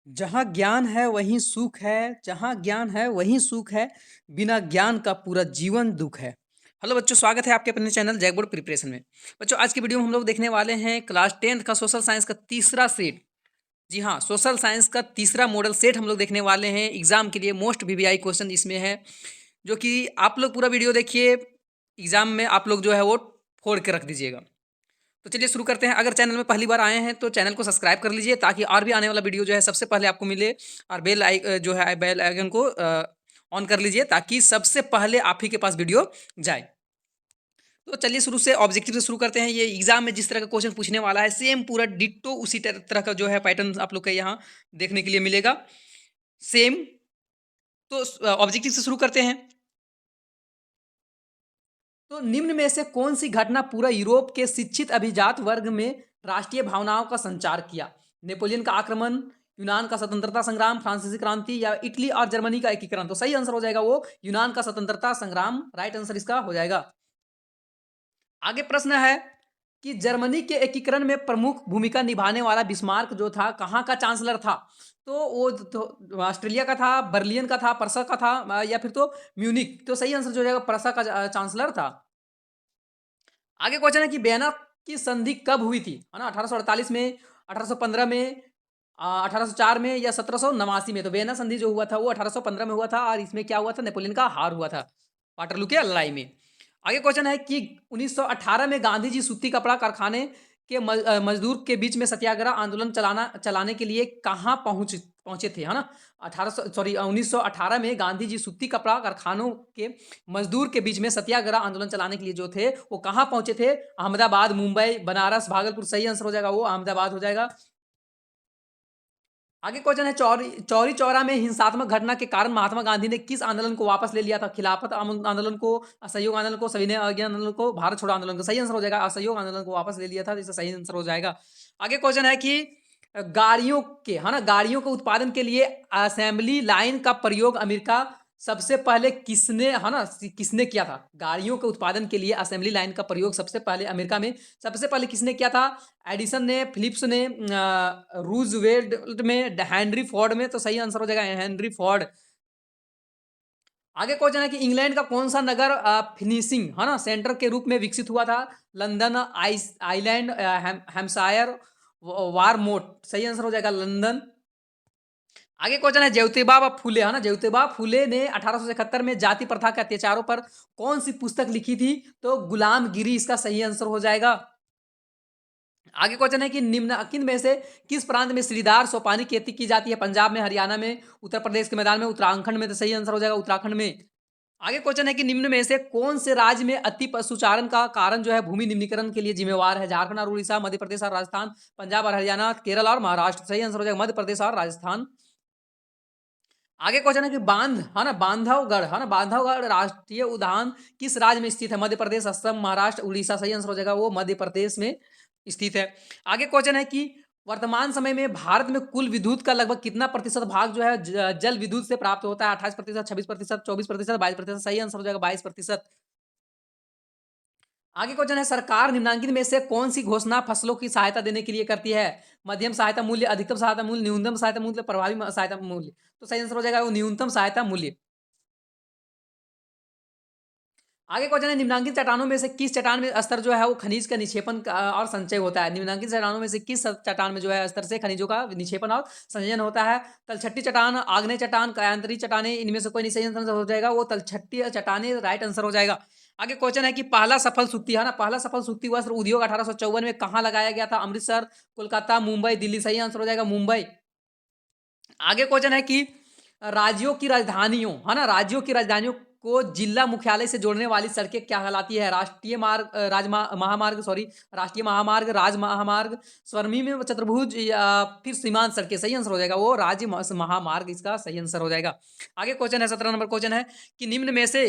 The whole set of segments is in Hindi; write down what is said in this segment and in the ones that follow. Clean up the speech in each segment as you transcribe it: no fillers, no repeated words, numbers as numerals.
जहाँ ज्ञान है वहीं सुख है, जहाँ ज्ञान है वहीं सुख है, बिना ज्ञान का पूरा जीवन दुःख है। हेलो बच्चों, स्वागत है आपके अपने चैनल जैक बोर्ड प्रिपरेशन में। बच्चों, आज की वीडियो में हम लोग देखने वाले हैं क्लास 10th का सोशल साइंस का तीसरा सेट। जी हाँ, सोशल साइंस का तीसरा मॉडल सेट हम लोग देखने वाले हैं। एग्जाम के लिए मोस्ट वीवीआई क्वेश्चन इसमें है, जो कि आप लोग पूरा वीडियो देखिए। एग्जाम में आप लोग जो है वो फोड़ के रख दीजिएगा। तो चलिए शुरू करते हैं। अगर चैनल में पहली बार आए हैं तो चैनल को सब्सक्राइब कर लीजिए, ताकि और भी आने वाला वीडियो जो है सबसे पहले आपको मिले। और जो है बेल आइकन को ऑन कर लीजिए, ताकि सबसे पहले आप ही के पास वीडियो जाए। तो चलिए शुरू से ऑब्जेक्टिव से शुरू करते हैं। ये एग्जाम में जिस तरह का क्वेश्चन पूछने वाला है, सेम पूरा डिट्टो उसी तरह का जो है पैटर्न आप लोग के यहाँ देखने के लिए मिलेगा। सेम। तो ऑब्जेक्टिव से शुरू करते हैं। तो निम्न में से कौन सी घटना पूरा यूरोप के शिक्षित अभिजात वर्ग में राष्ट्रीय भावनाओं का संचार किया? नेपोलियन का आक्रमण, यूनान का स्वतंत्रता संग्राम, फ्रांसीसी क्रांति, या इटली और जर्मनी का एकीकरण? तो सही आंसर हो जाएगा वो यूनान का स्वतंत्रता संग्राम। राइट आंसर इसका हो जाएगा। आगे प्रश्न है कि जर्मनी के एकीकरण में प्रमुख भूमिका निभाने वाला बिस्मार्क जो था, कहाँ का चांसलर था? तो वो तो ऑस्ट्रेलिया का था, बर्लियन का था, प्रसा का था, या फिर तो म्यूनिक। तो सही आंसर जो हो जाएगा प्रसा का चांसलर था। आगे क्वेश्चन है कि वियना की संधि कब हुई थी? है ना, 1848 में, 1815 में, 1804 में, या 1789 में? तो वियना संधि जो हुआ था वो 1815 में हुआ था, और इसमें क्या हुआ था? नेपोलियन का हार हुआ था वाटरलू के लड़ाई में। आगे क्वेश्चन है कि 1918 में गांधी जी सूती कपड़ा कारखाने के मजदूर के बीच में सत्याग्रह आंदोलन चलाने के लिए कहाँ पहुंचे थे? है ना, 1918 में गांधी जी सूती कपड़ा कारखानों के मजदूर के बीच में सत्याग्रह आंदोलन चलाने के लिए जो थे वो कहाँ पहुंचे थे? अहमदाबाद, मुंबई, बनारस, भागलपुर? सही आंसर हो जाएगा वो अहमदाबाद हो जाएगा। आगे क्वेश्चन है चौरी चौरी चौरा में हिंसात्मक घटना के कारण महात्मा गांधी ने किस आंदोलन को वापस ले लिया था? खिलाफत आंदोलन को, असहयोग आंदोलन को, सविनय अवज्ञा आंदोलन को, भारत छोड़ो आंदोलन को? सही आंसर हो जाएगा असहयोग आंदोलन को वापस ले लिया था, जिसका सही आंसर हो जाएगा। आगे क्वेश्चन है कि गाड़ियों के, है ना, गाड़ियों के उत्पादन के लिए असेंबली लाइन का प्रयोग अमेरिका सबसे पहले किसने, है ना, किसने किया था? गाड़ियों के उत्पादन के लिए असेंबली लाइन का प्रयोग सबसे पहले अमेरिका में सबसे पहले किसने किया था? एडिसन ने, फिलिप्स ने, रूजवेल्ट में, हेनरी फोर्ड में? तो सही आंसर हो जाएगा हेनरी फोर्ड। आगे क्वेश्चन है कि इंग्लैंड का कौन सा नगर फिनिशिंग, है ना, सेंटर के रूप में विकसित हुआ था? लंदन, आइलैंड, हैम्पशायर, वारमोट? सही आंसर हो जाएगा लंदन। आगे क्वेश्चन है ज्योतिबा फूले, है ना, ज्योतिबा फूले ने 1871 में जाति प्रथा के अत्याचारों पर कौन सी पुस्तक लिखी थी? तो गुलामगिरी इसका सही आंसर हो जाएगा। आगे क्वेश्चन है कि निम्नलिखित में से किस प्रांत में सीढ़ीदार सोपानी की खेती की जाती है? पंजाब में, हरियाणा में, उत्तर प्रदेश के मैदान में, उत्तराखंड में? तो सही आंसर हो जाएगा उत्तराखंड में। आगे क्वेश्चन है कि निम्न में से कौन से राज्य में अति पशुचारण का कारण जो है भूमि निम्नीकरण के लिए जिम्मेवार है? झारखंड और उड़ीसा, मध्य प्रदेश और राजस्थान, पंजाब और हरियाणा, केरल और महाराष्ट्र? सही आंसर हो जाएगा मध्य प्रदेश और राजस्थान। आगे क्वेश्चन है कि बांध, है ना, बांधवगढ़, है ना, बांधवगढ़ राष्ट्रीय उद्यान किस राज्य में स्थित है? मध्य प्रदेश, असम, महाराष्ट्र, उड़ीसा? सही आंसर हो जाएगा वो मध्य प्रदेश में स्थित है। आगे क्वेश्चन है कि वर्तमान समय में भारत में कुल विद्युत का लगभग कितना प्रतिशत भाग जो है जल विद्युत से प्राप्त होता है? 28%, 26%, 24%, 22%? सही आंसर हो जाएगा 22%। आगे क्वेश्चन है सरकार निम्नलिखित में से कौन सी घोषणा फसलों की सहायता देने के लिए करती है? मध्यम सहायता मूल्य, अधिकतम सहायता मूल्य, न्यूनतम सहायता मूल्य, प्रभावी सहायता मूल्य? तो सही आंसर हो जाएगा वो न्यूनतम सहायता मूल्य। आगे क्वेश्चन है निम्नांकित चट्टानों में से किस चट्टान में स्तर जो है वो खनिज का निक्षेपण और संचय होता है? निम्नांकित चट्टानों में से किस चट्टान में जो है स्तर से खनिजों का निक्षेपण और संचयन होता है? तलछट्टी चट्टान, आग्नेय चट्टान, कायांतरी चट्टाने? इनमें से कोई नहीं, सही आंसर हो जाएगा वो तलछट्टी चट्टाने राइट आंसर हो जाएगा। आगे क्वेश्चन है कि पहला सफल सूती, है ना, पहला सफल सूती वस्त्र उद्योग 1854 में कहाँ लगाया गया था? अमृतसर, कोलकाता, मुंबई, दिल्ली? सही आंसर हो जाएगा मुंबई। आगे क्वेश्चन है कि राज्यों की राजधानियों, है ना, राज्यों की राजधानियों को जिला मुख्यालय से जोड़ने वाली सड़कें क्या कहलाती है? राष्ट्रीय मार्ग, महामार्ग, सॉरी, राष्ट्रीय महामार्ग, राज महामार्ग, स्वर्णिम चतुर्भुज, या फिर सीमांत सड़कें? सही आंसर हो जाएगा वो राज्य महामार्ग इसका सही आंसर हो जाएगा। आगे क्वेश्चन है 17 नंबर क्वेश्चन है कि निम्न में से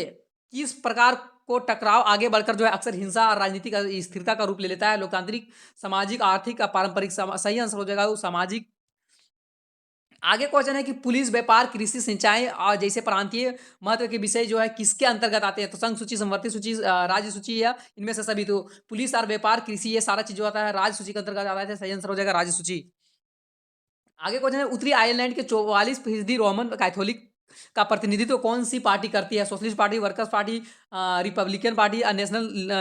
किस प्रकार को टकराव आगे बढ़कर जो है अक्सर हिंसा और राजनीतिक स्थिरता का रूप ले लेता है? लोकतांत्रिक, सामाजिक, आर्थिक, पारंपरिक? सही आंसर हो जाएगा वो सामाजिक। आगे क्वेश्चन है कि पुलिस, व्यापार, कृषि, सिंचाई और जैसे प्रांतीय महत्व के विषय जो है किसके अंतर्गत आते हैं? तो संघ सूची, समवर्ती सूची, राज्य सूची, या इनमें से सभी? तो पुलिस और व्यापार, कृषि, ये सारा चीज जो आता है राज्य सूची के अंतर्गत आता है। सही आंसर हो जाएगा राज्य सूची। आगे क्वेश्चन है, उत्तरी आयरलैंड के 44% रोमन कैथोलिक का प्रतिनिधित्व कौन सी पार्टी करती है? Socialist party, workers party, Republican party,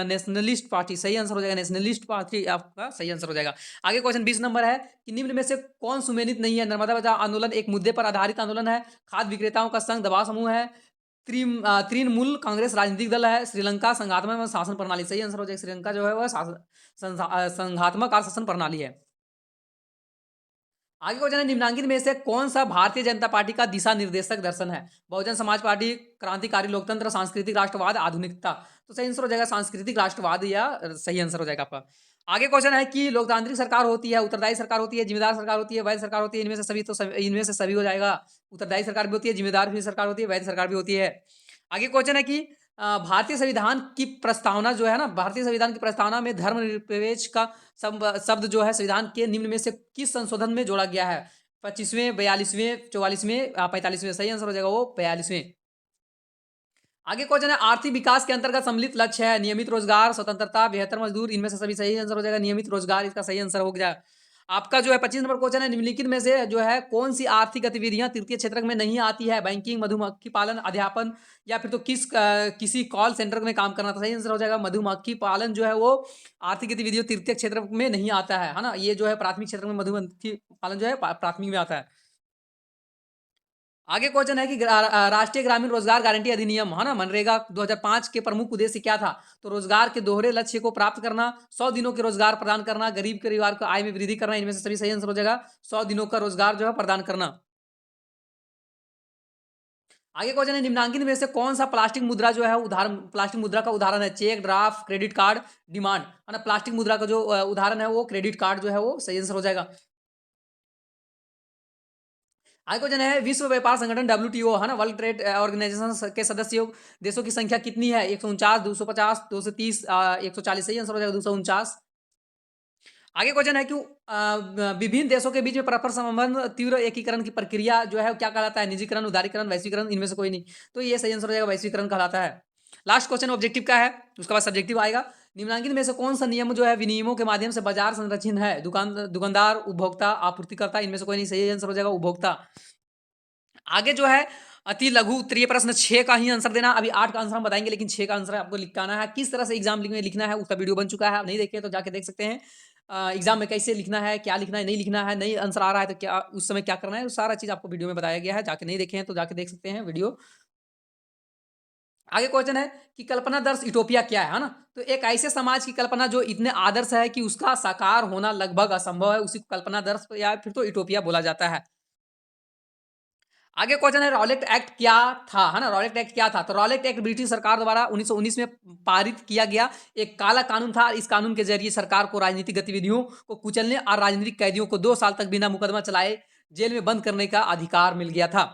nationalist party. सही आंसर हो जाएगा नेशनलिस्ट पार्टी, आपका सही आंसर हो जाएगा। आगे क्वेश्चन 20 नंबर है कि निम्न में से कौन सुमेलित नहीं है? नर्मदा बचाओ आंदोलन एक मुद्दे पर आधारित आंदोलन है, खाद्य विक्रेताओं का संघ दबाव समूह है, तृणमूल कांग्रेस राजनीतिक दल है, श्रीलंका संघात्मक शासन प्रणाली। सही आंसर हो जाएगा, श्रीलंका जो है वह संघात्मक और शासन प्रणाली है। आगे क्वेश्चन है, निम्नांकित में से कौन सा भारतीय जनता पार्टी का दिशा निर्देशक दर्शन है? बहुजन समाज पार्टी, क्रांतिकारी लोकतंत्र, सांस्कृतिक राष्ट्रवाद, आधुनिकता। तो सही आंसर हो जाएगा सांस्कृतिक राष्ट्रवाद, या सही आंसर हो जाएगा आपका। आगे क्वेश्चन है कि लोकतांत्रिक सरकार होती है, उत्तरदायी सरकार होती है, जिम्मेदार सरकार होती है, वैध सरकार होती है, इनमें से सभी। तो इनमें से सभी हो जाएगा। उत्तरदायी सरकार भी होती है, जिम्मेदार भी सरकार होती है, वैध सरकार भी होती है। आगे क्वेश्चन है कि भारतीय संविधान की प्रस्तावना जो है ना, भारतीय संविधान की प्रस्तावना में धर्मनिरपेक्ष का शब्द जो है संविधान के निम्न में से किस संशोधन में जोड़ा गया है? 25वें, 42वें, 44वें, 45वें। सही आंसर हो जाएगा वो 42वें। आगे क्वेश्चन है, आर्थिक विकास के अंतर्गत सम्मिलित लक्ष्य है, नियमित रोजगार, स्वतंत्रता, बेहतर मजदूर, इनमें से सभी। सही आंसर हो जाएगा नियमित रोजगार, इसका सही आंसर हो गया। आपका जो है 25 नंबर क्वेश्चन है, निम्नलिखित में से जो है कौन सी आर्थिक गतिविधियां तृतीय क्षेत्र में नहीं आती है? बैंकिंग, मधुमक्खी पालन, अध्यापन, या फिर तो किसी कॉल सेंटर में काम करना। तो सही आंसर हो जाएगा मधुमक्खी पालन जो है वो आर्थिक गतिविधियों तृतीय क्षेत्र में नहीं आता है ना। ये जो है प्राथमिक क्षेत्र में मधुमक्खी पालन जो है प्राथमिक में आता है। आगे क्वेश्चन है कि राष्ट्रीय ग्रामीण रोजगार गारंटी अधिनियम है ना, मनरेगा 2005 के प्रमुख उद्देश्य क्या था? तो रोजगार के दोहरे लक्ष्य को प्राप्त करना, 100 दिनों के रोजगार प्रदान करना, गरीब परिवार को आय में वृद्धि करना, इनमें से सभी। सही आंसर हो जाएगा 100 दिनों का रोजगार जो है प्रदान करना। आगे क्वेश्चन है, निम्नांकित में से कौन सा प्लास्टिक मुद्रा जो है उदाहरण, प्लास्टिक मुद्रा का उदाहरण है? Cheque, draft, credit card, demand, है ना। प्लास्टिक मुद्रा का जो उदाहरण है वो क्रेडिट कार्ड जो है वो सही आंसर हो जाएगा। आगे क्वेश्चन है, विश्व व्यापार संगठन डब्ल्यूटीओ है ना, वर्ल्ड ट्रेड ऑर्गेनाइजेशन के सदस्य देशों की संख्या कितनी है? 149, 250, 230, 140। सही आंसर हो जाएगा 249। आगे क्वेश्चन है कि विभिन्न देशों के बीच में परस्पर संबंध तीव्र एकीकरण की प्रक्रिया जो है क्या कहलाता है? निजीकरण, उदारीकरण, वैश्वीकरण, इनमें से कोई नहीं। तो ये सही आंसर हो जाएगा वैश्वीकरण कहलाता है। लास्ट क्वेश्चन ऑब्जेक्टिव का है, उसके बाद सब्जेक्टिव आएगा। निम्नांकित में से कौन सा नियम जो है विनियमों के माध्यम से बाजार संरचित है? दुकानदार, उपभोक्ता, आपूर्तिकर्ता, इनमें से कोई नहीं। सही आंसर हो जाएगा उपभोक्ता। आगे जो है अति लघु उत्तरीय प्रश्न 6 का ही आंसर देना। अभी 8 का आंसर हम बताएंगे, लेकिन 6 का आंसर आपको लिखना है। किस तरह से एग्जाम में लिखना है उसका वीडियो बन चुका है, आप नहीं देखे तो जाके देख सकते हैं। एग्जाम में कैसे लिखना है, क्या लिखना है, नहीं लिखना है, नहीं आंसर आ रहा है तो क्या उस समय क्या करना है, वो सारा चीज आपको वीडियो में बताया गया है। जाके नहीं देखे हैं तो जाके देख सकते हैं वीडियो। आगे क्वेश्चन है कि कल्पनादर्श यूटोपिया क्या है ना? तो एक ऐसे समाज की कल्पना जो इतने आदर्श है कि उसका साकार होना लगभग असंभव है, उसी को कल्पनादर्श या फिर तो यूटोपिया बोला जाता है। आगे क्वेश्चन है, रॉलेट एक्ट क्या था, है ना। रॉलेट एक्ट क्या था? तो रॉलेट एक्ट ब्रिटिश सरकार द्वारा 1919 में पारित किया गया एक काला कानून था। इस कानून के जरिए सरकार को राजनीतिक गतिविधियों को कुचलने और राजनीतिक कैदियों को 2 साल तक बिना मुकदमा चलाए जेल में बंद करने का अधिकार मिल गया था।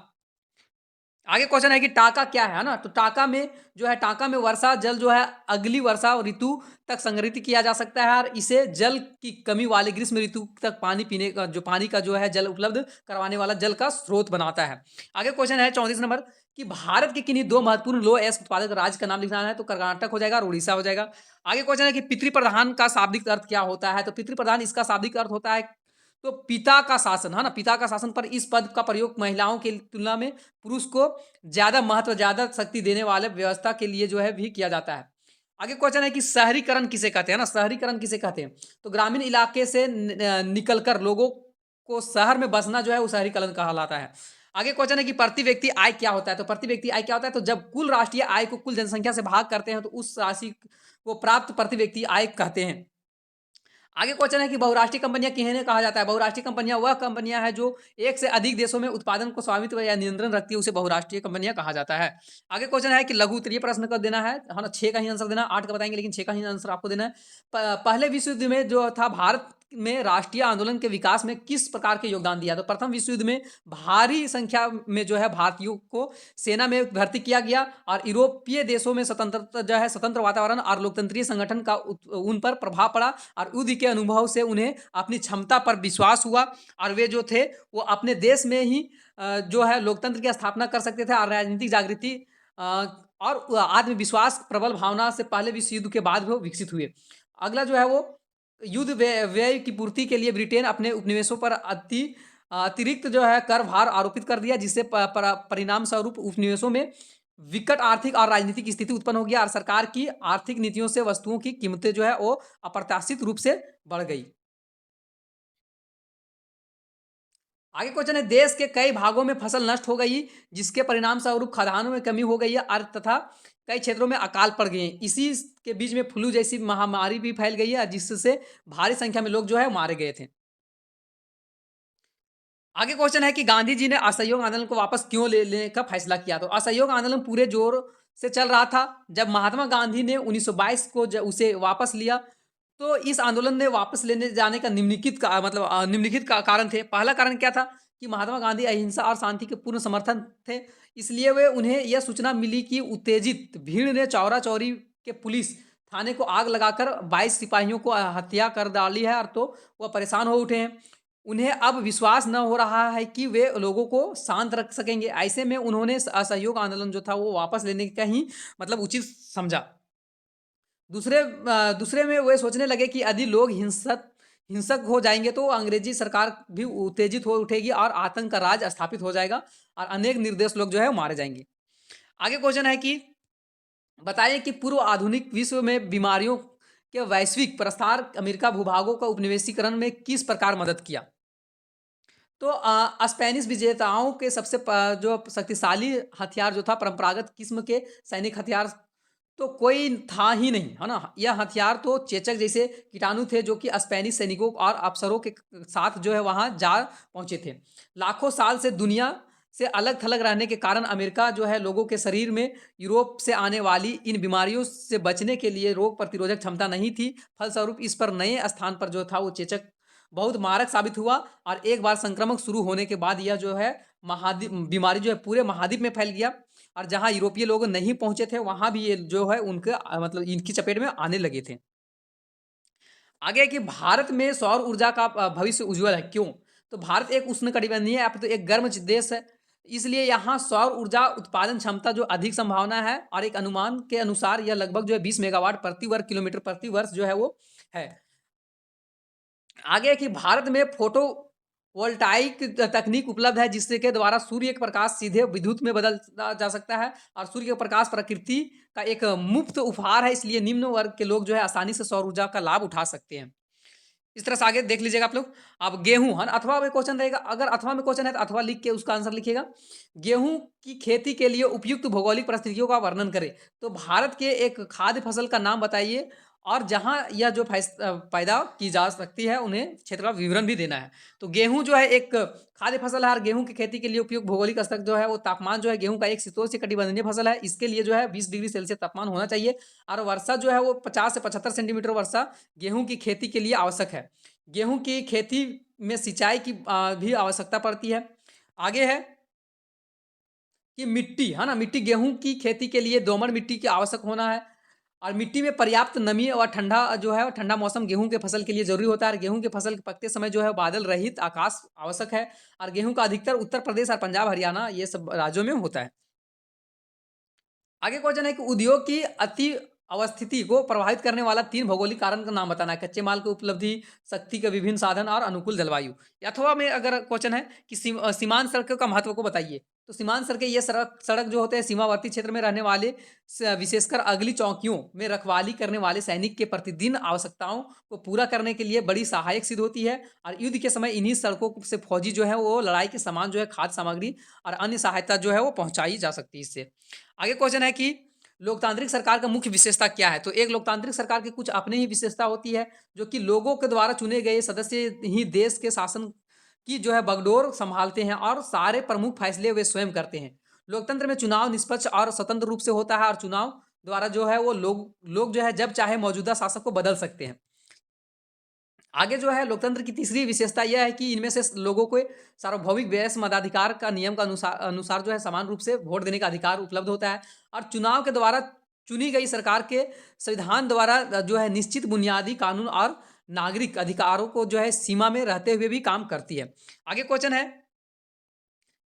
आगे क्वेश्चन है कि टाका क्या है ना? तो टाका में जो है, टाका में वर्षा जल जो है अगली वर्षा ऋतु तक संग्रहित किया जा सकता है और इसे जल की कमी वाले ग्रीष्म ऋतु तक पानी पीने का जो पानी का जो है जल उपलब्ध करवाने वाला जल का स्रोत बनाता है। आगे क्वेश्चन है 34 नंबर कि भारत के किन्हीं 2 महत्वपूर्ण लो एस उत्पादक राज्य का नाम लिखना है। तो कर्नाटक हो जाएगा और उड़ीसा हो जाएगा। आगे क्वेश्चन है कि पितृ प्रधान का शाब्दिक अर्थ क्या होता है? तो पितृ प्रधान इसका शाब्दिक अर्थ होता है तो पिता का शासन, है ना। पिता का शासन पर इस पद का प्रयोग महिलाओं की तुलना में पुरुष को ज्यादा महत्व, ज्यादा शक्ति देने वाले व्यवस्था के लिए जो है भी किया जाता है। आगे क्वेश्चन है कि शहरीकरण किसे कहते हैं ना? शहरीकरण किसे कहते हैं? तो ग्रामीण इलाके से निकलकर लोगों को शहर में बसना जो है वो शहरीकरण कहलाता है। आगे क्वेश्चन है कि प्रति व्यक्ति आय क्या होता है? तो प्रति व्यक्ति आय क्या होता है? तो जब कुल राष्ट्रीय आय को कुल जनसंख्या से भाग करते हैं तो उस राशि को प्राप्त प्रति व्यक्ति आय कहते हैं। आगे क्वेश्चन है कि बहुराष्ट्रीय कंपनियां किन्हें कहा जाता है? बहुराष्ट्रीय कंपनियां वह कंपनियां हैं जो एक से अधिक देशों में उत्पादन को स्वामित्व या नियंत्रण रखती है, उसे बहुराष्ट्रीय कंपनियां कहा जाता है। आगे क्वेश्चन है कि लघु उत्तरीय प्रश्न का देना है ना, 6 का ही आंसर देना, 8 का बताएंगे लेकिन 6 का ही आंसर आपको देना है। पहले विश्व युद्ध में जो था भारत में राष्ट्रीय आंदोलन के विकास में किस प्रकार के योगदान दिया? तो प्रथम विश्व युद्ध में भारी संख्या में जो है भारतीयों को सेना में भर्ती किया गया और यूरोपीय देशों में स्वतंत्रता जो है, स्वतंत्र वातावरण और लोकतंत्रीय संगठन का उन पर प्रभाव पड़ा और युद्ध के अनुभव से उन्हें अपनी क्षमता पर विश्वास हुआ और वे जो थे वो अपने देश में ही जो है लोकतंत्र की स्थापना कर सकते थे और राजनीतिक जागृति और आत्मविश्वास प्रबल भावना से पहले विश्व युद्ध के बाद वो विकसित हुए। अगला जो है वो युद्ध व्यय की पूर्ति के लिए ब्रिटेन अपने उपनिवेशों पर अति अतिरिक्त जो है कर भार आरोपित कर दिया, जिससे परिणाम स्वरूप उपनिवेशों में विकट आर्थिक और राजनीतिक स्थिति उत्पन्न हो गया और सरकार की आर्थिक नीतियों से वस्तुओं की कीमतें जो है वो अप्रत्याशित रूप से बढ़ गई। आगे क्वेश्चन है, देश के कई भागों में फसल नष्ट हो गई, जिसके परिणाम स्वरूप खदानों में कमी हो गई है और तथा कई क्षेत्रों में अकाल पड़ गए हैं। इसी के बीच में फ्लू जैसी महामारी भी फैल गई है, जिससे भारी संख्या में लोग जो है मारे गए थे। आगे क्वेश्चन है कि गांधी जी ने असहयोग आंदोलन को वापस क्यों लेने का फैसला किया। तो असहयोग आंदोलन पूरे जोर से चल रहा था। जब महात्मा गांधी ने 1922 को उसे वापस लिया, तो इस आंदोलन ने वापस लेने जाने का निम्नलिखित का कारण थे। पहला कारण क्या था कि महात्मा गांधी अहिंसा और शांति के पूर्ण समर्थन थे। इसलिए वे उन्हें यह सूचना मिली कि उत्तेजित भीड़ ने चौरा चौरी के पुलिस थाने को आग लगाकर 22 सिपाहियों को हत्या कर डाली है, और तो वह परेशान हो उठे हैं। उन्हें अब विश्वास न हो रहा है कि वे लोगों को शांत रख सकेंगे। ऐसे में उन्होंने असहयोग आंदोलन जो था वो वापस लेने का ही उचित समझा। दूसरे में वे सोचने लगे कि यदि लोग हिंसक हो जाएंगे तो अंग्रेजी सरकार भी उत्तेजित हो उठेगी और आतंक का राज स्थापित हो जाएगा और अनेक निर्दोष लोग जो है मारे जाएंगे। आगे क्वेश्चन है कि बताइए कि पूर्व आधुनिक विश्व में बीमारियों के वैश्विक प्रसार अमेरिका भूभागों का उपनिवेशीकरण में किस प्रकार मदद किया। तो स्पेनिश विजेताओं के सबसे जो शक्तिशाली हथियार जो था परंपरागत किस्म के सैनिक हथियार तो कोई था ही नहीं, है ना? यह हथियार तो चेचक जैसे कीटाणु थे, जो कि स्पेनिश सैनिकों और अफसरों के साथ जो है वहाँ जा पहुँचे थे। लाखों साल से दुनिया से अलग-थलग रहने के कारण अमेरिका जो है लोगों के शरीर में यूरोप से आने वाली इन बीमारियों से बचने के लिए रोग प्रतिरोधक क्षमता नहीं थी। फलस्वरूप इस पर नए स्थान पर जो था वो चेचक बहुत मारक साबित हुआ और एक बार संक्रमण शुरू होने के बाद यह जो है महाद्वीप बीमारी जो है पूरे महाद्वीप में फैल गया और जहाँ यूरोपीय लोग नहीं पहुंचे थे वहां भी ये जो है उनके इनकी चपेट में आने लगे थे। आगे है कि भारत में सौर ऊर्जा का भविष्य उज्जवल है, क्यों? तो भारत एक उष्णकटिबंधीय है, तो एक गर्म देश है, इसलिए यहाँ सौर ऊर्जा उत्पादन क्षमता जो अधिक संभावना है और एक अनुमान के अनुसार यह लगभग जो है 20 मेगावाट प्रति वर्ग किलोमीटर प्रति वर्ष जो है वो है। आगे है कि भारत में फोटो वोल्टाइक तकनीक उपलब्ध है, जिससे के द्वारा सूर्य के प्रकाश सीधे विद्युत में बदला जा सकता है और सूर्य का प्रकाश प्रकृति का एक मुफ्त उपहार है, इसलिए निम्न वर्ग के लोग जो है आसानी से सौर ऊर्जा का लाभ उठा सकते हैं। इस तरह से आगे देख लीजिएगा आप लोग। अब गेहूं है ना, अथवा में क्वेश्चन रहेगा, अगर अथवा में क्वेश्चन है तो अथवा लिख के उसका आंसर लिखिएगा। गेहूं की खेती के लिए उपयुक्त भौगोलिक परिस्थितियों का वर्णन करें। तो भारत के एक खाद्य फसल का नाम बताइए और जहां यह जो पैदा की जा सकती है उन्हें क्षेत्र का विवरण भी देना है। तो गेहूं जो है एक खाद्य फसल है और गेहूं की खेती के लिए उपयुक्त भौगोलिक स्तर जो है वो तापमान जो है गेहूं का एक शीतोष्ण कटिबंधीय फसल है, इसके लिए जो है 20 डिग्री सेल्सियस तापमान होना चाहिए और वर्षा जो है वो 50 से 75 सेंटीमीटर वर्षा गेहूं की खेती के लिए आवश्यक है। गेहूं की खेती में सिंचाई की भी आवश्यकता पड़ती है। आगे है कि मिट्टी है ना, मिट्टी गेहूं की खेती के लिए दोमट मिट्टी की आवश्यक होना है और मिट्टी में पर्याप्त नमी और ठंडा जो है ठंडा मौसम गेहूं के फसल के लिए जरूरी होता है। गेहूं के फसल पकते समय जो है बादल रहित आकाश आवश्यक है और गेहूं का अधिकतर उत्तर प्रदेश और पंजाब हरियाणा ये सब राज्यों में होता है। आगे क्वेश्चन है कि उद्योग की अति अवस्थिति को प्रभावित करने वाला 3 भौगोलिक कारण का नाम बताना है। कच्चे माल की उपलब्धि, शक्ति के विभिन्न साधन और अनुकूल जलवायु। अथवा में अगर क्वेश्चन है कि सीमांत सड़कों का महत्व को बताइए। तो सीमांत सड़कें ये सड़क जो होते हैं सीमावर्ती क्षेत्र में रहने वाले विशेषकर अगली चौकियों में रखवाली करने वाले सैनिक के प्रतिदिन आवश्यकताओं को पूरा करने के लिए बड़ी सहायक सिद्ध होती है और युद्ध के समय इन्हीं सड़कों से फौजी जो है वो लड़ाई के सामान जो है खाद्य सामग्री और अन्य सहायता जो है वो पहुंचाई जा सकती है इससे। आगे क्वेश्चन है कि लोकतांत्रिक सरकार का मुख्य विशेषता क्या है। तो एक लोकतांत्रिक सरकार की कुछ अपनी ही विशेषता होती है, जो कि लोगों के द्वारा चुने गए सदस्य ही देश के शासन की जो है बगडोर संभालते हैं और सारे प्रमुख फैसले वे स्वयं करते हैं। लोकतंत्र में चुनाव निष्पक्ष और स्वतंत्र रूप से होता है और चुनाव द्वारा जो है वो लोग जो है जब चाहे मौजूदा शासक को बदल सकते हैं। आगे जो है लोकतंत्र की तीसरी विशेषता यह है कि इनमें से लोगों को सार्वभौमिक व्यय मताधिकार का नियम का अनुसार जो है समान रूप से वोट देने का अधिकार उपलब्ध होता है और चुनाव के द्वारा चुनी गई सरकार के संविधान द्वारा जो है निश्चित बुनियादी कानून और नागरिक अधिकारों को जो है सीमा में रहते हुए भी काम करती है। आगे क्वेश्चन है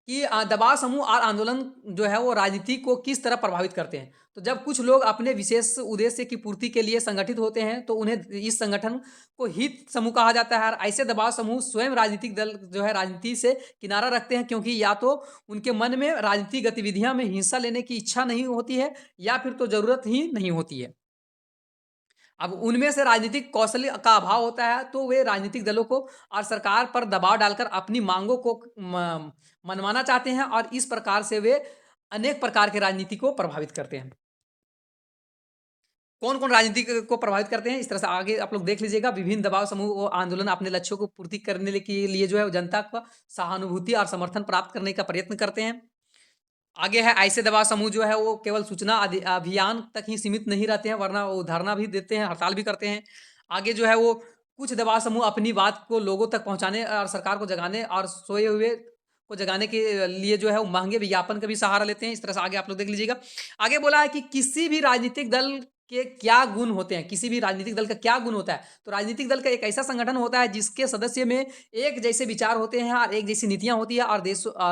कि दबाव समूह और आंदोलन जो है वो राजनीति को किस तरह प्रभावित करते हैं। तो जब कुछ लोग अपने विशेष उद्देश्य की पूर्ति के लिए संगठित होते हैं तो उन्हें इस संगठन को हित समूह कहा जाता है और ऐसे दबाव समूह स्वयं राजनीतिक दल जो है राजनीति से किनारा रखते हैं क्योंकि या तो उनके मन में राजनीतिक गतिविधियां में हिस्सा लेने की इच्छा नहीं होती है या फिर तो जरूरत ही नहीं होती है। अब उनमें से राजनीतिक कौशल का अभाव होता है तो वे राजनीतिक दलों को और सरकार पर दबाव डालकर अपनी मांगों को मनवाना चाहते हैं और इस प्रकार से वे अनेक प्रकार के राजनीति को प्रभावित करते हैं। कौन कौन राजनीति को प्रभावित करते हैं इस तरह से आगे आप लोग देख लीजिएगा। विभिन्न दबाव समूह और आंदोलन अपने लक्ष्यों को पूर्ति करने के लिए जो है जनता का सहानुभूति और समर्थन प्राप्त करने का प्रयत्न करते हैं। आगे है ऐसे दबाव समूह जो है वो केवल सूचना अभियान तक ही सीमित नहीं रहते हैं वरना वो धरना भी देते हैं, हड़ताल भी करते हैं। आगे जो है वो कुछ दबाव समूह अपनी बात को लोगों तक पहुंचाने और सरकार को जगाने और सोए हुए को जगाने के लिए जो है वो महंगे विज्ञापन का भी सहारा लेते हैं। इस तरह से आगे आप लोग देख लीजिएगा। आगे बोला है कि किसी भी राजनीतिक दल के क्या गुण होते हैं, किसी भी राजनीतिक दल का क्या गुण होता है। तो राजनीतिक दल का एक ऐसा संगठन होता है जिसके सदस्य में एक जैसे विचार होते हैं और एक जैसी नीतियां होती है और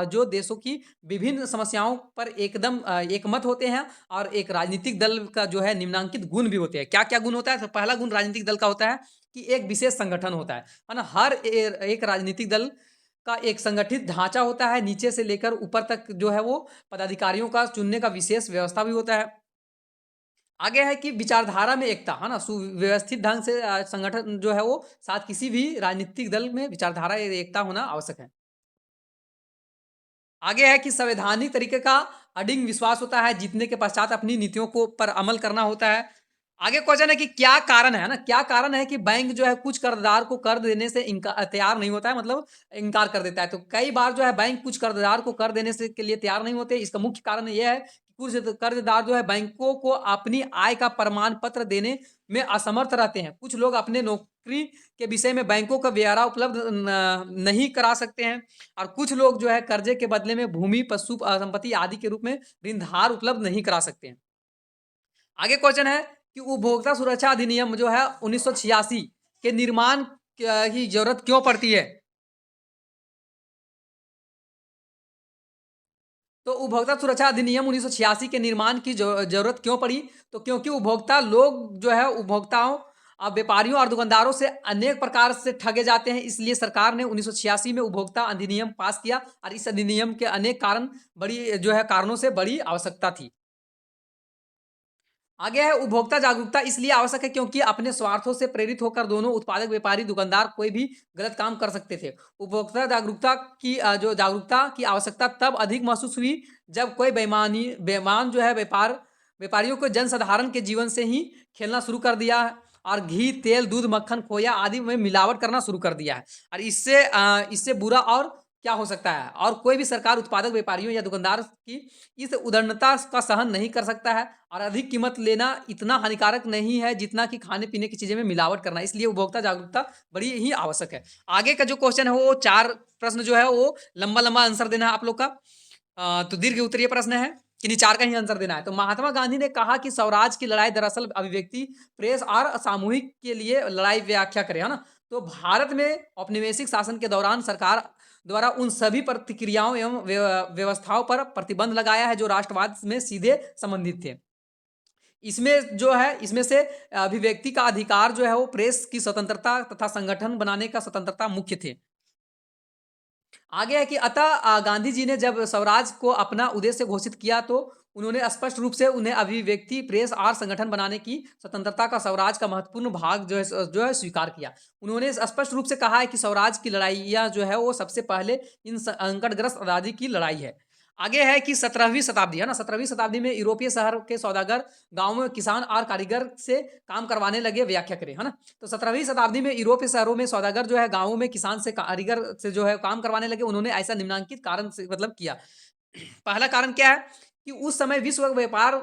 जो देशों की विभिन्न समस्याओं पर एकदम एकमत होते हैं। और एक राजनीतिक दल का जो है निम्नांकित गुण भी होते हैं। क्या क्या गुण होता है? तो पहला गुण राजनीतिक दल का होता है कि एक विशेष संगठन होता है ना। हर एक राजनीतिक दल का एक संगठित ढांचा होता है, नीचे से लेकर ऊपर तक जो है वो पदाधिकारियों का चुनने का विशेष व्यवस्था भी होता है। आगे है कि विचारधारा में एकता, है ना, सुव्यवस्थित ढंग से संगठन जो है वो साथ किसी भी राजनीतिक दल में विचारधारा एकता होना आवश्यक है। आगे है कि संवैधानिक तरीके का अडिग विश्वास होता है, जीतने के पश्चात अपनी नीतियों को पर अमल करना होता है। आगे क्वेश्चन है कि क्या कारण है ना, क्या कारण है कि बैंक जो है कुछ कर्जदार को कर्ज देने से तैयार नहीं होता है, मतलब इनकार कर देता है। तो कई बार जो है बैंक कुछ कर्जदार को कर देने से के लिए तैयार नहीं होते। इसका मुख्य कारण यह है कि कुछ कर्जदार जो है बैंकों को अपनी आय का प्रमाण पत्र देने में असमर्थ रहते हैं। कुछ लोग अपने नौकरी के विषय में बैंकों का ब्यौरा उपलब्ध नहीं करा सकते हैं और कुछ लोग जो है कर्जे के बदले में भूमि, पशु संपत्ति आदि के रूप में ऋणधार उपलब्ध नहीं करा सकते हैं। आगे क्वेश्चन है कि उपभोक्ता सुरक्षा अधिनियम जो है 1986 के निर्माण की जरूरत क्यों पड़ती है? तो उपभोक्ता सुरक्षा अधिनियम 1986 के निर्माण की जरूरत क्यों पड़ी? तो क्योंकि उपभोक्ता लोग जो है उपभोक्ताओं व्यापारियों और दुकानदारों से अनेक प्रकार से ठगे जाते हैं। इसलिए सरकार ने 1986 में उपभोक्ता अधिनियम पास किया और इस अधिनियम के अनेक कारण बड़ी जो है कारणों से बड़ी आवश्यकता थी। आगे है उपभोक्ता जागरूकता इसलिए आवश्यक है क्योंकि अपने स्वार्थों से प्रेरित होकर दोनों उत्पादक, व्यापारी, दुकानदार कोई भी गलत काम कर सकते थे। उपभोक्ता जागरूकता की जो जागरूकता की आवश्यकता तब अधिक महसूस हुई जब कोई बेईमान जो है व्यापारियों को जनसाधारण के जीवन से ही खेलना शुरू कर दिया है और घी, तेल, दूध, मक्खन, खोया आदि में मिलावट करना शुरू कर दिया है। और इससे बुरा और क्या हो सकता है? और कोई भी सरकार उत्पादक व्यापारियों या दुकानदार की इस उदारता का सहन नहीं कर सकता है और अधिक कीमत लेना इतना हानिकारक नहीं है जितना कि खाने-पीने की चीज़ें में मिलावट करना। इसलिए उपभोक्ता जागरूकता बड़ी ही आवश्यक है। आगे का जो क्वेश्चन है वो 4 प्रश्न जो है वो लंबा-लंबा आंसर देना है आप लोग का। तो दीर्घ उत्तरीय प्रश्न है कि नहीं 4 का ही आंसर देना है। तो महात्मा गांधी ने कहा कि स्वराज की लड़ाई दरअसल अभिव्यक्ति, प्रेस और सामूहिक के लिए लड़ाई व्याख्या करे, है ना? तो भारत में औपनिवेशिक शासन के दौरान सरकार द्वारा उन सभी प्रतिक्रियाओं एवं व्यवस्थाओं पर प्रतिबंध लगाया है जो राष्ट्रवाद में सीधे संबंधित थे। इसमें जो है इसमें से अभिव्यक्ति का अधिकार जो है वो प्रेस की स्वतंत्रता तथा संगठन बनाने का स्वतंत्रता मुख्य थे। आगे है कि अतः गांधी जी ने जब स्वराज को अपना उद्देश्य घोषित किया तो उन्होंने स्पष्ट रूप से उन्हें अभिव्यक्ति, प्रेस और संगठन बनाने की स्वतंत्रता का स्वराज का महत्वपूर्ण भाग जो है स्वीकार किया। उन्होंने स्पष्ट रूप से कहा है कि स्वराज की लड़ाइयाँ जो है वो सबसे पहले इन संकटग्रस्त आज़ादी की लड़ाई है। आगे है कि 17वीं शताब्दी, है ना, 17वीं शताब्दी में यूरोपीय शहर के सौदागर गाँव में किसान और कारीगर से काम करवाने लगे, व्याख्या करें, है ना। तो 17वीं शताब्दी में यूरोपीय शहरों में सौदागर जो है गाँवों में किसान से, कारीगर से जो है काम करवाने लगे। उन्होंने ऐसा निम्नांकित कारण से मतलब किया। पहला कारण क्या है कि उस समय विश्व व्यापार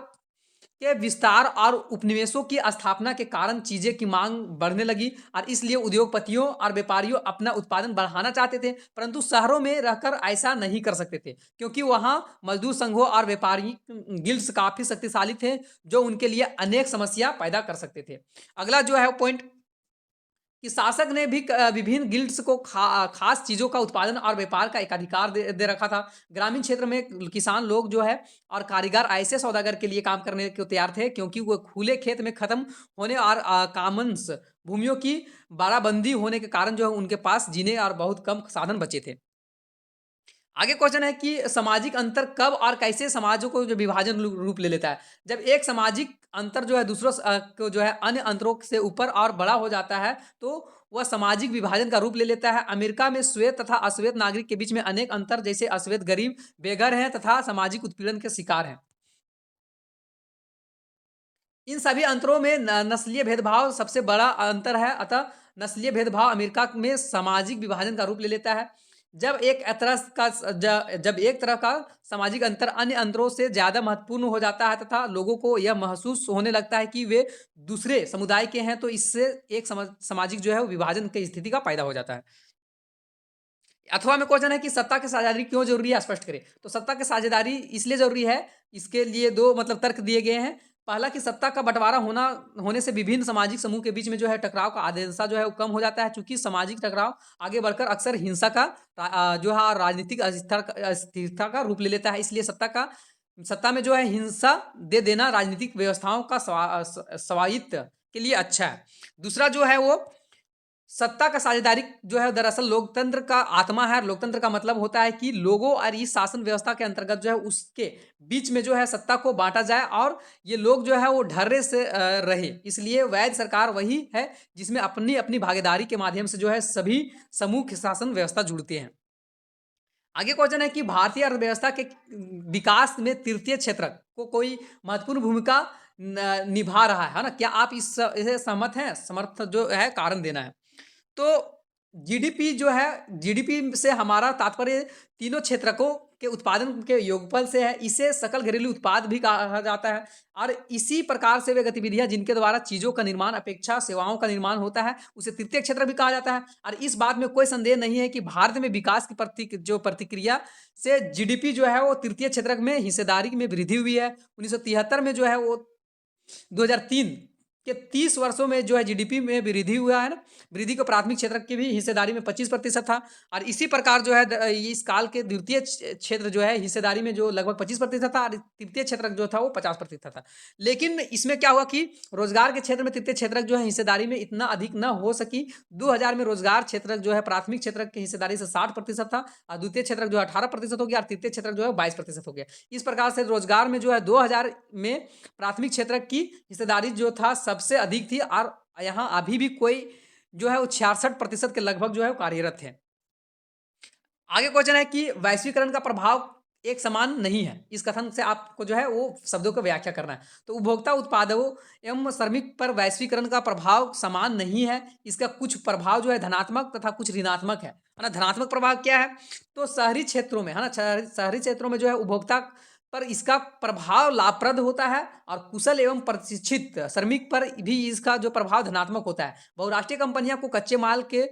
के विस्तार और उपनिवेशों की स्थापना के कारण चीजें की मांग बढ़ने लगी और इसलिए उद्योगपतियों और व्यापारियों अपना उत्पादन बढ़ाना चाहते थे, परंतु शहरों में रहकर ऐसा नहीं कर सकते थे क्योंकि वहां मजदूर संघों और व्यापारी गिल्ड्स काफी शक्तिशाली थे जो उनके लिए अनेक समस्या पैदा कर सकते थे। अगला जो है पॉइंट कि शासक ने भी विभिन्न गिल्ड्स को खास चीज़ों का उत्पादन और व्यापार का एकाधिकार दे दे रखा था। ग्रामीण क्षेत्र में किसान लोग जो है और कारीगर ऐसे सौदागर के लिए काम करने को तैयार थे, क्योंकि वो खुले खेत में खत्म होने और कॉमन्स भूमियों की बाड़ाबंदी होने के कारण जो है उनके पास जीने और बहुत कम साधन बचे थे। आगे क्वेश्चन है कि सामाजिक अंतर कब और कैसे समाजों को जो विभाजन रूप ले लेता है। जब एक सामाजिक अंतर जो है दूसरों को जो है अन्य अंतरों से ऊपर और बड़ा हो जाता है, तो वह सामाजिक विभाजन का रूप ले लेता है। अमेरिका में श्वेत तथा अश्वेत नागरिक के बीच में अनेक अंतर, जैसे अश्वेत गरीब, बेघर हैं तथा सामाजिक उत्पीड़न के शिकार हैं। इन सभी अंतरों में नस्लीय भेदभाव सबसे बड़ा अंतर है। अतः नस्लीय भेदभाव अमेरिका में सामाजिक विभाजन का रूप ले लेता है। जब एक तरह का सामाजिक अंतर अन्य अंतरों से ज़्यादा महत्वपूर्ण हो जाता है तथा लोगों को यह महसूस होने लगता है कि वे दूसरे समुदाय के हैं, तो इससे एक सामाजिक जो है वो विभाजन की स्थिति का पैदा हो जाता है। अथवा में क्वेश्चन है कि सत्ता की साझेदारी क्यों ज़रूरी है, स्पष्ट करें। तो सत्ता की साझेदारी इसलिए ज़रूरी है, इसके लिए 2 मतलब तर्क दिए गए हैं। पहला कि सत्ता का बँटवारा होने से विभिन्न सामाजिक समूह के बीच में जो है टकराव का आदेशा जो है वो कम हो जाता है, चूँकि सामाजिक टकराव आगे बढ़कर अक्सर हिंसा का जो है राजनीतिक अस्थिरता का रूप ले लेता है। इसलिए सत्ता में जो है हिंसा दे देना राजनीतिक व्यवस्थाओं का स्वायत्त के लिए अच्छा है। दूसरा जो है वो सत्ता का साझेदारी जो है दरअसल लोकतंत्र का आत्मा है। लोकतंत्र का मतलब होता है कि लोगों और इस शासन व्यवस्था के अंतर्गत जो है उसके बीच में जो है सत्ता को बांटा जाए और ये लोग जो है वो ढर्रे से रहे। इसलिए वैध सरकार वही है जिसमें अपनी अपनी भागीदारी के माध्यम से जो है सभी समूह के शासन व्यवस्था जुड़ते हैं। आगे क्वेश्चन है कि भारतीय अर्थव्यवस्था के विकास में तृतीय क्षेत्र को कोई महत्वपूर्ण भूमिका निभा रहा है ना? क्या आप इसे सहमत हैं? समर्थ जो है कारण देना है। तो जीडीपी जो है, जीडीपी से हमारा तात्पर्य तीनों क्षेत्रकों के उत्पादन के योगफल से है। इसे सकल घरेलू उत्पाद भी कहा जाता है और इसी प्रकार से वे गतिविधियां जिनके द्वारा चीजों का निर्माण अपेक्षा सेवाओं का निर्माण होता है, उसे तृतीय क्षेत्र भी कहा जाता है। और इस बात में कोई संदेह नहीं है कि भारत में विकास की प्रतिक्रिया से जीडीपी जो है वो तृतीय क्षेत्र में हिस्सेदारी में वृद्धि हुई है। 1973 में जो है वो 2003 के 30 वर्षों में जो है जीडीपी में वृद्धि हुआ है ना, वृद्धि को प्राथमिक क्षेत्र की भी हिस्सेदारी में 25% था और इसी प्रकार जो है इस काल के द्वितीय क्षेत्र जो है हिस्सेदारी में जो लगभग 25% था और तृतीय क्षेत्र जो था वो 50% था। लेकिन इसमें क्या हुआ कि रोजगार के क्षेत्र में तृतीय क्षेत्र जो है हिस्सेदारी में इतना अधिक न हो सकी। 2000 में रोजगार क्षेत्र जो है प्राथमिक क्षेत्र की हिस्सेदारी से 60% था और द्वितीय क्षेत्र जो है 18% हो गया और तृतीय क्षेत्र जो है 22% हो गया। इस प्रकार से रोजगार में जो है 2000 में प्राथमिक क्षेत्र की हिस्सेदारी जो था सबसे अधिक थी और यहाँ अभी भी कोई जो है वो 66% के लगभग जो है वो कार्यरत है। आगे क्वेश्चन है कि वैश्वीकरण का प्रभाव एक समान नहीं है। इस कथन से आपको जो है वो शब्दों को व्याख्या करना है। तो उपभोक्ता उत्पादों एवं श्रमिक पर वैश्वीकरण का प्रभाव समान नहीं है। इसका कुछ प्रभाव जो है धनात्मक तथा कुछ ऋणात्मक है ना। धनात्मक प्रभाव क्या है? तो शहरी क्षेत्रों में है ना, शहरी क्षेत्रों में जो है उपभोक्ता पर इसका प्रभाव लाभप्रद होता है और कुशल एवं प्रशिक्षित श्रमिक पर भी इसका जो प्रभाव धनात्मक होता है। बहुराष्ट्रीय कंपनियां को कच्चे माल के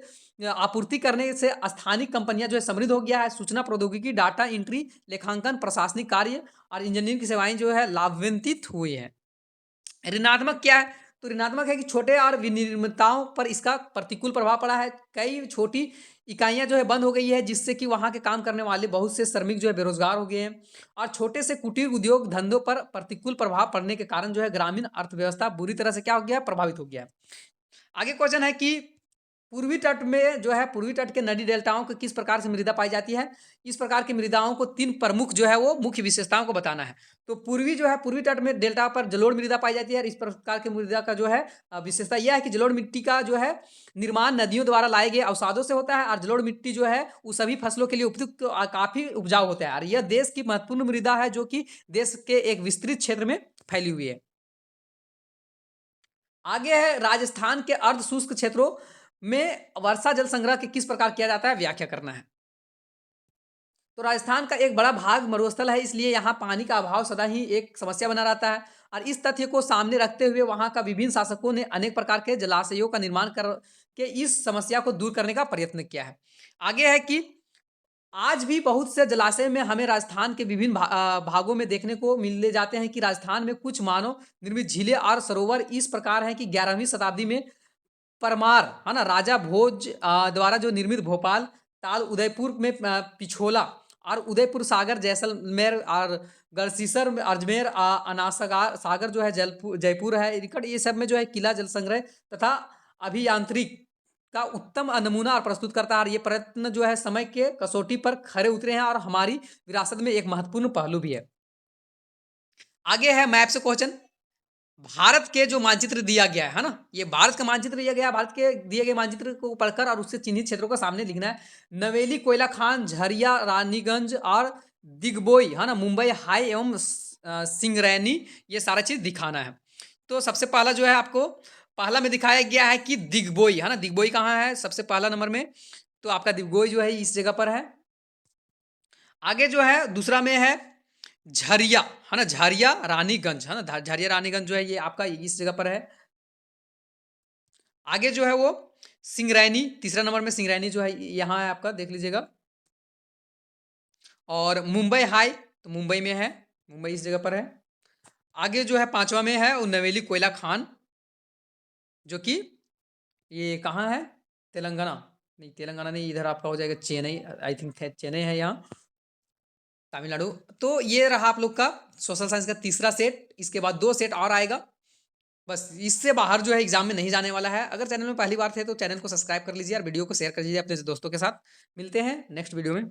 आपूर्ति करने से स्थानिक कंपनियां जो है समृद्ध हो गया है। सूचना प्रौद्योगिकी, डाटा एंट्री, लेखांकन, प्रशासनिक कार्य और इंजीनियरिंग की सेवाएं जो है लाभान्वित हुई है। ऋणात्मक क्या है? तो ऋणात्मक है कि छोटे और विनिर्मिताओं पर इसका प्रतिकूल प्रभाव पड़ा है। कई छोटी इकाइयां जो है बंद हो गई है, जिससे कि वहां के काम करने वाले बहुत से श्रमिक जो है बेरोजगार हो गए हैं और छोटे से कुटीर उद्योग धंधों पर प्रतिकूल प्रभाव पड़ने के कारण जो है ग्रामीण अर्थव्यवस्था बुरी तरह से क्या हो गया है? प्रभावित हो गया है। आगे क्वेश्चन है कि पूर्वी तट में जो है पूर्वी तट के नदी डेल्टाओं को किस प्रकार से मृदा पाई जाती है? इस प्रकार की मृदाओं को 3 प्रमुख जो है वो मुख्य विशेषताओं को बताना है। तो पूर्वी तट में डेल्टा पर जलोढ़ मृदा पाई जाती है और इस प्रकार की मृदा का जो है विशेषता यह है कि जलोढ़ मिट्टी का जो है निर्माण नदियों द्वारा लाए गए अवसादों से होता है और जलोढ़ मिट्टी जो है वो सभी फसलों के लिए उपयुक्त काफ़ी उपजाऊ होता है और यह देश की महत्वपूर्ण मृदा है जो कि देश के एक विस्तृत क्षेत्र में फैली हुई है। आगे है राजस्थान के अर्ध शुष्क क्षेत्रों में वर्षा जल संग्रह के किस प्रकार किया जाता है, व्याख्या करना है। तो राजस्थान का एक बड़ा भाग मरुस्थल है, इसलिए यहाँ पानी का अभाव सदा ही एक समस्या बना रहता है और इस तथ्य को सामने रखते हुए वहाँ का विभिन्न शासकों ने अनेक प्रकार के जलाशयों का निर्माण करके इस समस्या को दूर करने का प्रयत्न किया है। आगे है कि आज भी बहुत से जलाशय में हमें राजस्थान के विभिन्न भागों में देखने को मिले जाते हैं कि राजस्थान में कुछ मानव निर्मित झीलें और सरोवर इस प्रकार हैं कि 11वीं शताब्दी में परमार है ना, राजा भोज द्वारा जो निर्मित भोपाल, ताल उदयपुर में पिछोला और उदयपुर सागर जैसलमेर और गढ़सीसर में अजमेर अनासागर सागर जो है जयपुर है निकट, ये सब में जो है किला जल संग्रह तथा अभियांत्रिक का उत्तम नमूना और प्रस्तुत करता है। और ये प्रयत्न जो है समय के कसौटी पर खरे उतरे हैं और हमारी विरासत में एक महत्वपूर्ण पहलू भी है। आगे है मैप से क्वेश्चन। भारत के जो मानचित्र दिया गया है ना, ये भारत का मानचित्र दिया गया है। भारत के दिए गए मानचित्र को पढ़कर और उससे चिन्हित क्षेत्रों का सामने लिखना है। नवेली, कोयला खान, झरिया, रानीगंज और दिग्बोई है ना, मुंबई हाई एवं सिंगरैनी, ये सारा चीज दिखाना है। तो सबसे पहला जो है आपको पहला में दिखाया गया है कि दिग्बोई है ना, दिग्बोई कहाँ है सबसे पहला नंबर में, तो आपका दिग्बोई जो है इस जगह पर है। आगे जो है दूसरा में है झरिया है ना, झरिया रानीगंज है ना, झरिया रानीगंज जो है ये आपका इस जगह पर है। आगे जो है वो सिंगरैनी, तीसरा नंबर में सिंगरैनी जो है यहाँ है आपका, देख लीजिएगा। और मुंबई हाई, तो मुंबई में है, मुंबई इस जगह पर है। आगे जो है पांचवा में है वो नवेली कोयला खान, जो कि ये कहाँ है, तेलंगाना नहीं, तेलंगाना नहीं, इधर आपका हो जाएगा चेन्नई, आई थिंक चेन्नई है यहाँ, तमिलनाडु। तो ये रहा आप लोग का सोशल साइंस का तीसरा सेट। इसके बाद 2 सेट और आएगा, बस इससे बाहर जो है एग्जाम में नहीं जाने वाला है। अगर चैनल में पहली बार थे तो चैनल को सब्सक्राइब कर लीजिए और वीडियो को शेयर कर लीजिए अपने दोस्तों के साथ। मिलते हैं नेक्स्ट वीडियो में।